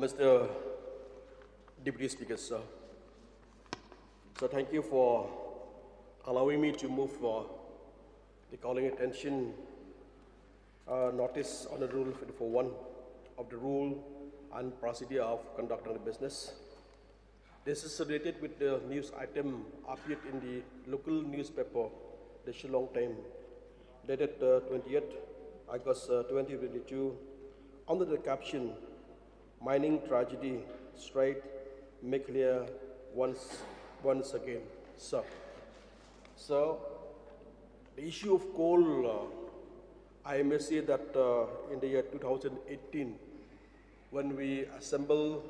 Mr. Deputy Speaker, sir. So thank you for allowing me to move for the calling attention notice on the Rule 54.1 of the Rule and Procedure of Conducting the Business. This is related with the news item appeared in the local newspaper, the Shillong Time, dated 20th August 2022, under the caption, Mining Tragedy, Straight, Meghalaya once again. So, the issue of coal, I may say that in the year 2018, when we assemble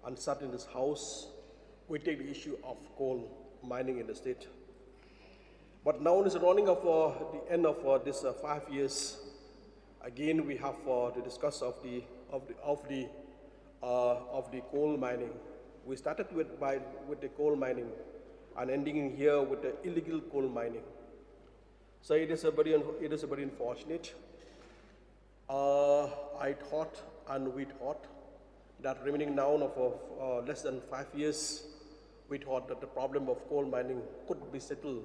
and sat in this house, we take the issue of coal mining in the state. But now is the running of the end of this 5 years. Again, we have to discuss of the coal mining. We started with the coal mining and ending in here with the illegal coal mining. So it is a very unfortunate. I thought and we thought that remaining now of less than 5 years, we thought that the problem of coal mining could be settled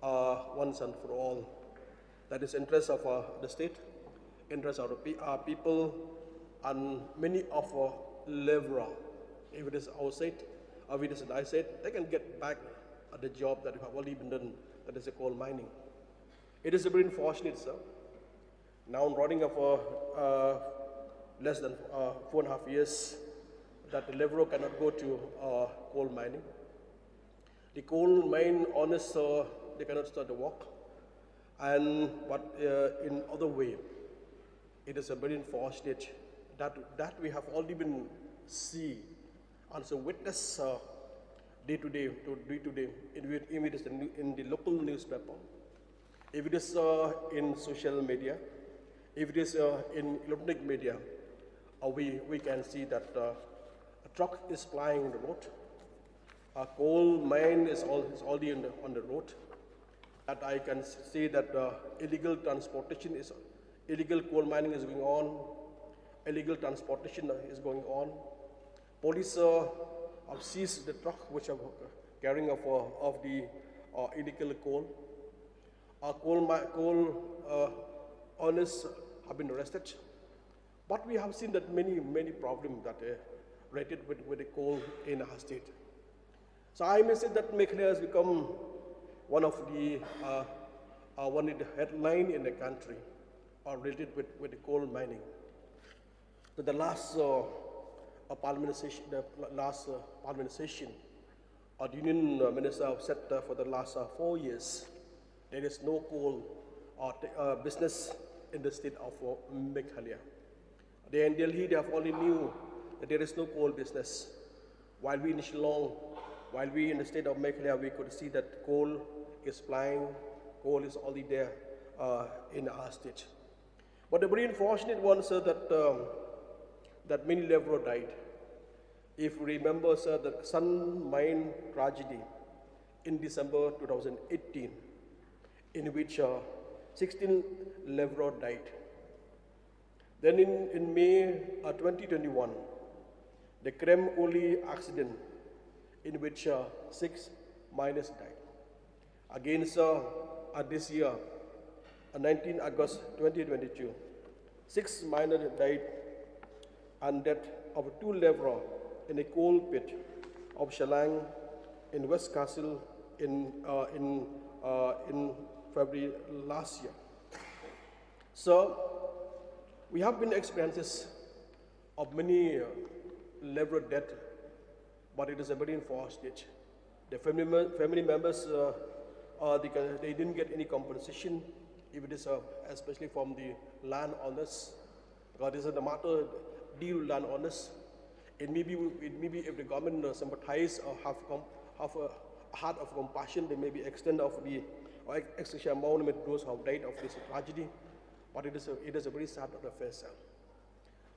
once and for all. That is interest of the state, interest of the people, and many of our laborer, if it is outside, or if it is outside, they can get back at the job that have already been done, that is the coal mining. It is very unfortunate, sir. Now running of less than 4.5 years, that the laborer cannot go to coal mining. The coal mine owners, they cannot start the work. But in other way, it is a very unfortunate that we have already been see and so witness day to day, if it is in the local newspaper, if it is in social media, if it is in electronic media, we can see that a truck is plying on the road, a coal mine is already on the road. That I can see that illegal transportation is, illegal coal mining is going on, illegal transportation is going on. Police have seized the truck which are carrying of the illegal coal. Coal owners have been arrested. But we have seen that many problems that are related with the coal in our state. So I may say that Meghalaya has become one of the headline in the country related with the coal mining. So the last parliament session, the union minister have said for the last 4 years, there is no coal business in the state of Meghalaya. They in Delhi, they have only knew that there is no coal business. While we in Shillong, while we in the state of Meghalaya, we could see that coal is flying, coal is already there in our state. But the very unfortunate one, sir, that many laborers died. If you remember, sir, the Sun Mine tragedy in December 2018, in which 16 laborers died. Then in May 2021, the Krem Oli accident, in which 6 miners died. Again, sir, this year, 19 August 2022, 6 miners died, and death of 2 laborers in a coal pit of Shalang in West Castle in February last year. So, we have been experiences of many labor death, but it is a very unfortunate. The family members, they didn't get any compensation, if it is especially from the landowners, because this is the matter deal with landowners. It may be if the government sympathize or have a heart of compassion, they may be extend of the extra amount with those who have died of this tragedy. But it is a very sad affair, sir.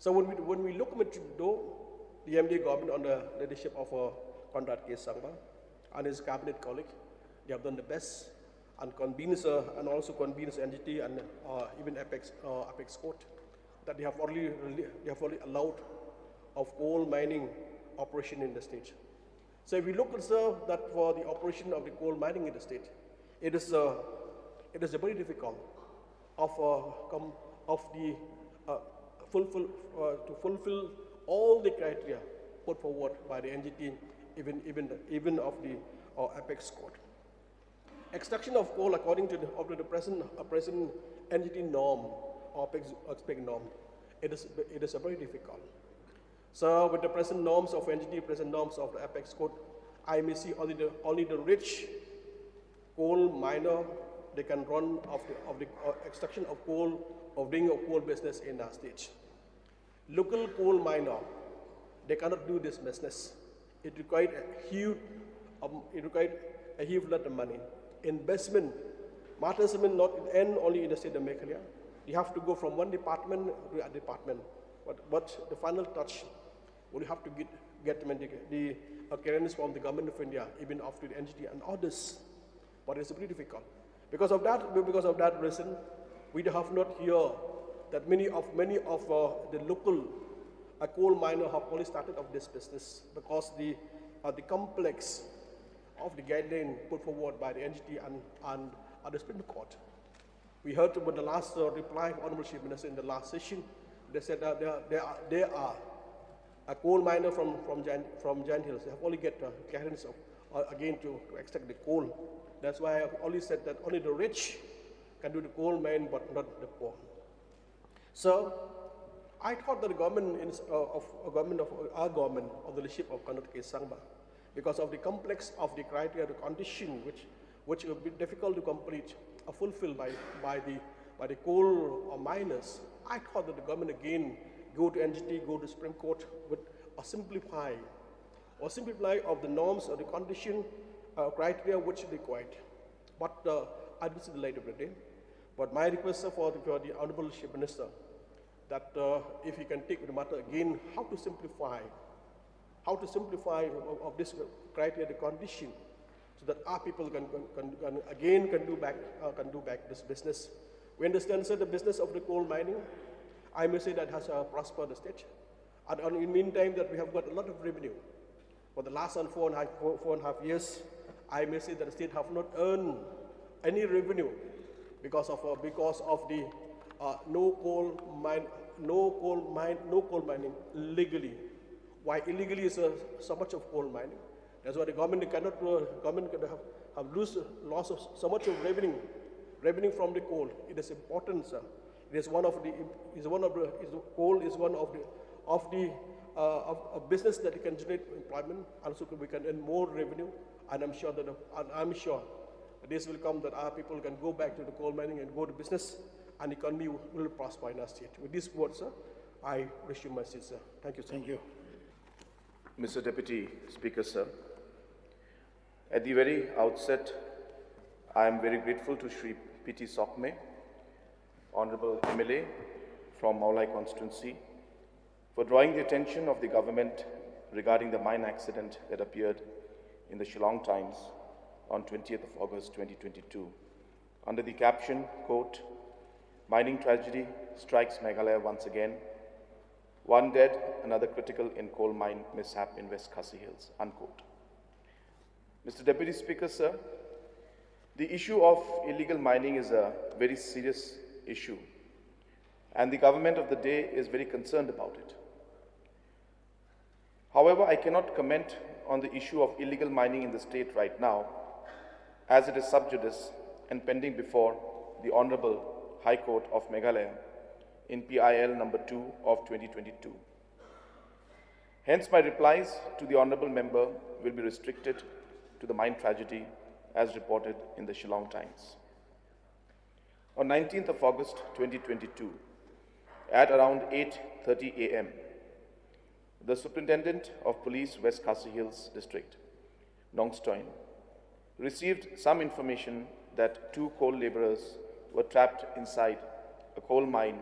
So when we look at the MD government under the leadership of Conrad K. Sangma and his cabinet colleague, they have done the best and convenes and also convenes entity and even Apex Court that they have already allowed of coal mining operation in the state. So if we look observe that for the operation of the coal mining in the state, it is very difficult to fulfill all the criteria put forward by the NGT, even of the apex court. Extraction of coal according to the present NGT norm or apex norm, it is very difficult. So with the present norms of NGT, present norms of the apex code, I may see only the rich coal miner, they can run of the extraction of coal, of doing a coal business in our state. Local coal miner, they cannot do this business. It required a huge lot of money. Investment matters not end only in the state of Meghalaya. You have to go from one department to another department. But the final touch, we have to get the clearance from the government of India, even after the NGT and others. But it's pretty difficult. Because of that reason, we have not heard that many of the local coal miners have only started of this business because the complex of the guideline put forward by the NGT and the Supreme Court. We heard about the last reply of Honorable Chief Minister in the last session. They said that there are a coal miner from Giant Hills. They have only get clearance again to extract the coal. That's why I have only said that only the rich can do the coal mine, but not the poor. So I thought that the government of our government, of the leadership of Karnataka Sangma, because of the complex of the criteria, the condition which will be difficult to complete, are fulfilled by the coal miners. I thought that the government again go to NGT, go to Supreme Court with a simplify of the norms or the condition criteria which is required. But I will see the later of the day. But my request for the Honorable Chief Minister that if he can take the matter again, how to simplify of this criteria, the condition, so that our people can do back this business. We understand, sir, the business of the coal mining, I may say that has prospered the state. And in the meantime, that we have got a lot of revenue. For the last 4.5 years, I may say that the state have not earned any revenue because of the no coal mining legally. Why illegally is so much of coal mining? That's why the government can have loss of so much of revenue from the coal. It is important, sir. It is coal is one of the business that can generate employment. Also, we can earn more revenue, and I'm sure that this will come that our people can go back to the coal mining and go to business, and the economy will prosper in our state. With these words, sir, I resume my seat, sir. Thank you, sir. Thank you. Mr. Deputy Speaker, sir, at the very outset, I am very grateful to Shri P.T. Sokme, Honorable MLA from Mawlai constituency, for drawing the attention of the government regarding the mine accident that appeared in the Shillong Times on 20th of August 2022, under the caption, quote, "Mining tragedy strikes Meghalaya once again. One dead, another critical in coal mine mishap in West Khasi Hills," unquote. Mr. Deputy Speaker, sir, the issue of illegal mining is a very serious issue, and the government of the day is very concerned about it. However, I cannot comment on the issue of illegal mining in the state right now, as it is sub judice and pending before the Honorable High Court of Meghalaya in PIL number 2 of 2022. Hence, my replies to the Honorable Member will be restricted to the mine tragedy as reported in the Shillong Times. On 19th of August 2022, at around 8:30 a.m., the Superintendent of Police, West Khasi Hills District, Nongstoin, received some information that 2 coal laborers were trapped inside a coal mine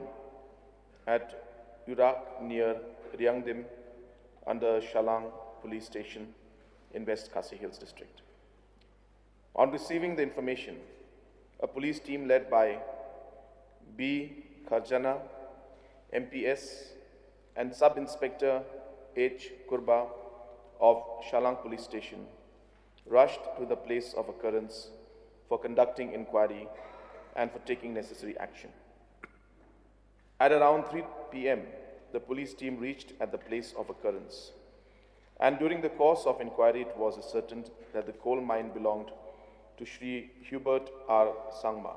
at Urak near Riangdim under Shalang Police Station in West Khasi Hills District. On receiving the information, a police team led by B. Kharjana, MPS, and Sub-Inspector H. Kurba of Shalang Police Station rushed to the place of occurrence for conducting inquiry and for taking necessary action. At around 3 p.m., the police team reached at the place of occurrence, and during the course of inquiry, it was ascertained that the coal mine belonged to Shri Hubert R. Sangma,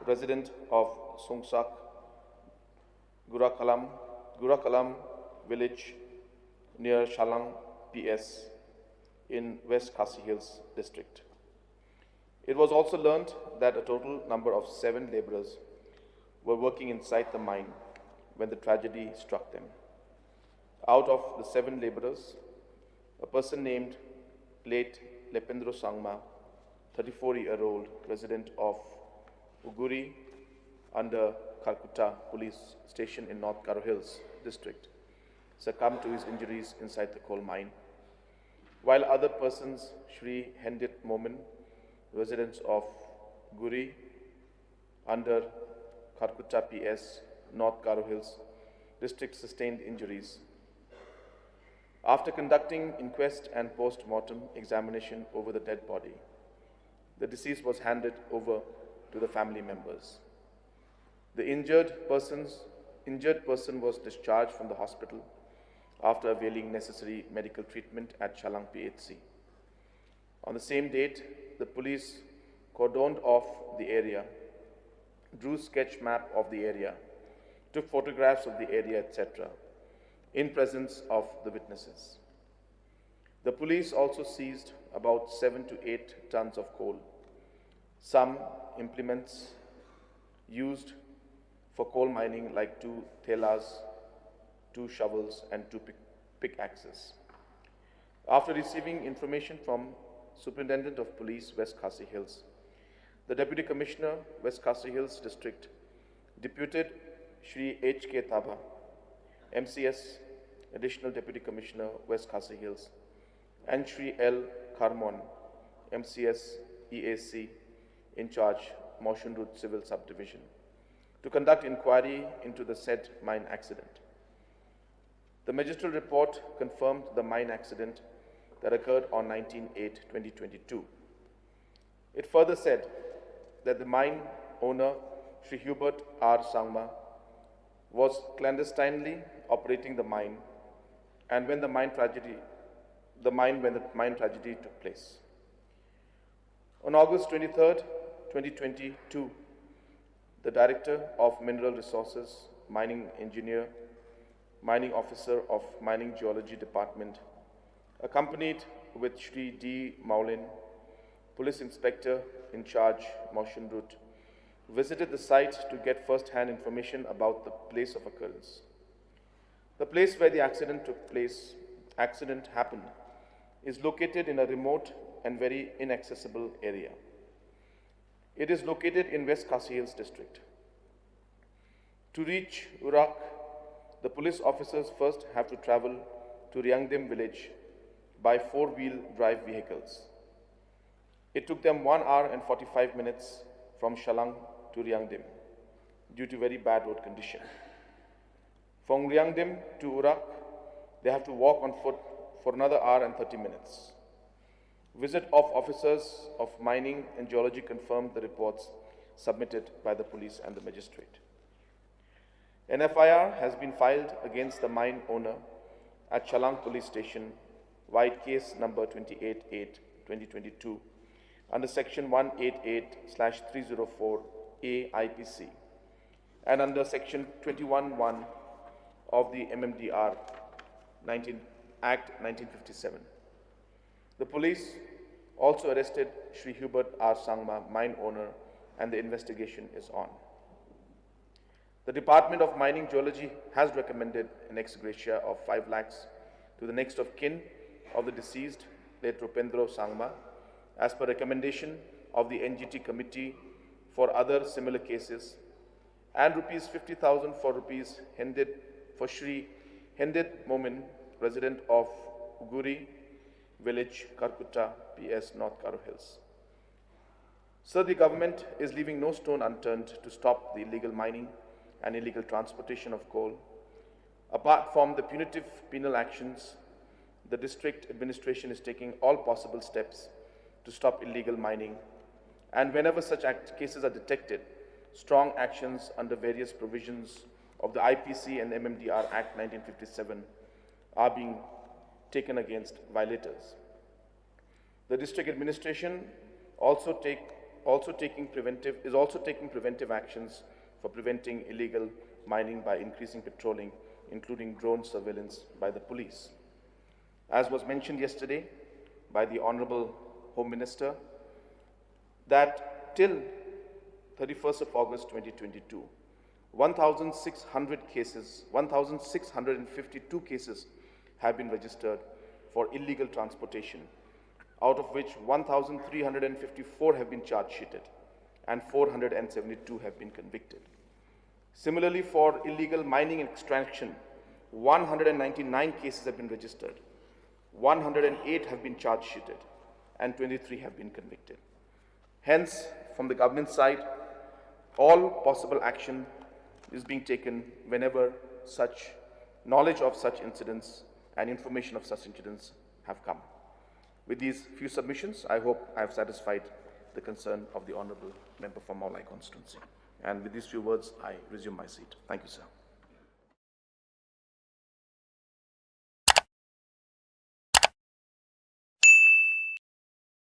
resident of Songsak, Gurakalam village near Shalang PS in West Khasi Hills district. It was also learned that a total number of 7 laborers were working inside the mine when the tragedy struck them. Out of the 7 laborers, a person named late Lependro Sangma, 34-year-old resident of Uguri under Kalkutta Police Station in North Karo Hills district, succumbed to his injuries inside the coal mine, while other persons, Shri Hendit Momin, residents of Guri under Kalkutta PS, North Karo Hills district, sustained injuries. After conducting inquest and post-mortem examination over the dead body, the deceased was handed over to the family members. The injured person was discharged from the hospital after availing necessary medical treatment at Shalang PHC. On the same date, the police cordoned off the area, drew sketch map of the area, took photographs of the area, etc., in presence of the witnesses. The police also seized about 7 to 8 tons of coal, some implements used for coal mining like 2 thelas, 2 shovels and 2 pickaxes. After receiving information from Superintendent of Police, West Khasi Hills, the Deputy Commissioner, West Khasi Hills District, deputed Shri H.K. Taba, MCS, Additional Deputy Commissioner, West Khasi Hills, and Shri L. Karmon, MCS, EAC, in charge, Motion Route Civil Subdivision, to conduct inquiry into the said mine accident. The magistral report confirmed the mine accident that occurred on 19/8/2022. It further said that the mine owner, Shri Hubert R. Sangma, was clandestinely operating the mine, and when the mine tragedy took place. On August 23rd, 2022, the Director of Mineral Resources, Mining Engineer, Mining Officer of Mining Geology Department, accompanied with Shri D. Mawlai, Police Inspector in charge, Motion Route, visited the site to get first-hand information about the place of occurrence. The place where the accident happened, is located in a remote and very inaccessible area. It is located in West Khasi Hills district. To reach Urak, the police officers first have to travel to Ryangdim village by 4-wheel drive vehicles. It took them 1 hour and 45 minutes from Shalang to Ryangdim due to very bad road condition. From Ryangdim to Urak, they have to walk on foot for another hour and 30 minutes. Visit of officers of mining and geology confirmed the reports submitted by the police and the magistrate. An FIR has been filed against the mine owner at Shalang Police Station, White Case number 28/8/2022, under section 188/304A IPC and under section 21(1) of the MMDR Act 1957. The police also arrested Shri Hubert R. Sangma, mine owner, and the investigation is on. The Department of Mining Geology has recommended an ex gratia of 5 lakhs to the next of kin of the deceased, late Rupendro Sangma, as per recommendation of the NGT committee for other similar cases, and rupees 50,000 for Shri Hendit Momin, resident of Uguri village, Kalkutta, PS, North Karo Hills. Sir, the government is leaving no stone unturned to stop the illegal mining and illegal transportation of coal. Apart from the punitive penal actions, the district administration is taking all possible steps to stop illegal mining, and whenever such cases are detected, strong actions under various provisions of the IPC and MMDR Act 1957 are being taken against violators. The district administration is also taking preventive actions for preventing illegal mining by increasing patrolling, including drone surveillance by the police. As was mentioned yesterday by the Honorable Home Minister, that till 31st of August 2022, 1,652 cases have been registered for illegal transportation, out of which 1,354 have been charge-sheeted and 472 have been convicted. Similarly, for illegal mining and extraction, 199 cases have been registered, 108 have been charge-sheeted, and 23 have been convicted. Hence, from the government side, all possible action is being taken whenever such knowledge of such incidents and information of such incidents have come. With these few submissions, I hope I have satisfied the concern of the Honourable Member for Mawlai constituency. And with these few words, I resume my seat. Thank you, sir.